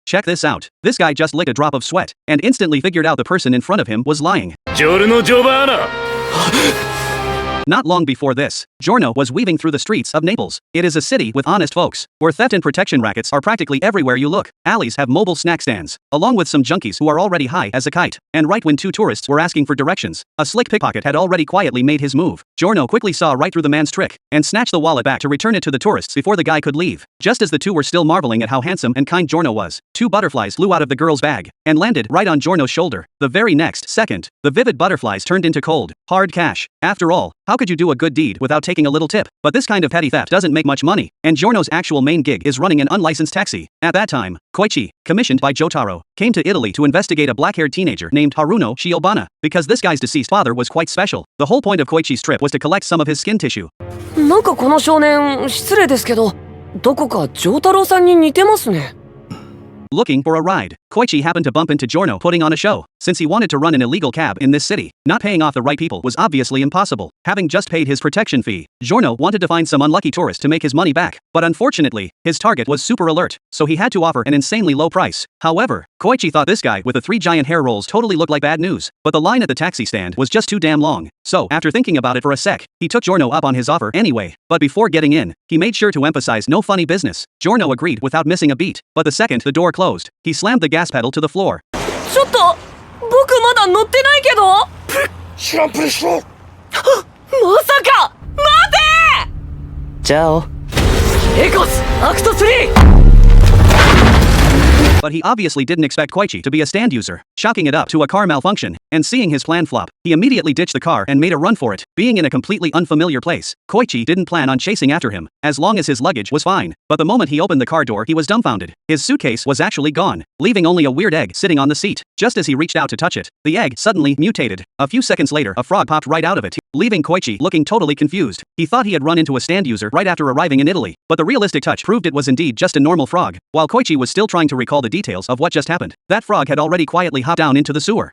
Check this out. This guy just licked a drop of sweat and instantly figured out the person in front of him was lying. Giorno Giovanna! Not long before this, Giorno was weaving through the streets of Naples. It is a city with honest folks, where theft and protection rackets are practically everywhere you look. Alleys have mobile snack stands, along with some junkies who are already high as a kite. And right when two tourists were asking for directions, a slick pickpocket had already quietly made his move. Giorno quickly saw right through the man's trick, and snatched the wallet back to return it to the tourists before the guy could leave. Just as the two were still marveling at how handsome and kind Giorno was, two butterflies flew out of the girl's bag, and landed right on Giorno's shoulder. The very next second, the vivid butterflies turned into cold, hard cash. After all, how could you do a good deed without taking a little tip? But this kind of petty theft doesn't make much money, and Giorno's actual main gig is running an unlicensed taxi. At that time, Koichi, commissioned by Jotaro, came to Italy to investigate a black-haired teenager named Haruno Shiobana, because this guy's deceased father was quite special. The whole point of Koichi's trip was to collect some of his skin tissue. なんかこの少年失礼ですけど、どこか丈太郎さんに似てますね。 Looking for a ride, Koichi happened to bump into Giorno putting on a show, since he wanted to run an illegal cab in this city. Not paying off the right people was obviously impossible. Having just paid his protection fee, Giorno wanted to find some unlucky tourist to make his money back, but unfortunately, his target was super alert, so he had to offer an insanely low price. However, Koichi thought this guy with the 3 giant hair rolls totally looked like bad news, but the line at the taxi stand was just too damn long. So, after thinking about it for a sec, he took Giorno up on his offer anyway. But before getting in, he made sure to emphasize no funny business. Giorno agreed without missing a beat, but the second the door closed, he slammed the gas pedal to the floor. ちょっと、僕まだ乗ってないけど。知らんぷりしろ。まさか、待て。じゃあ。エコス、アクト3。 But he obviously didn't expect Koichi to be a stand user, chalking it up to a car malfunction, and seeing his plan flop, he immediately ditched the car and made a run for it. Being in a completely unfamiliar place, Koichi didn't plan on chasing after him, as long as his luggage was fine. But the moment he opened the car door, he was dumbfounded. His suitcase was actually gone, leaving only a weird egg sitting on the seat. Just as he reached out to touch it, the egg suddenly mutated. A few seconds later, a frog popped right out of it, leaving Koichi looking totally confused. He thought he had run into a stand user right after arriving in Italy, but the realistic touch proved it was indeed just a normal frog. While Koichi was still trying to recall the details of what just happened, that frog had already quietly hopped down into the sewer.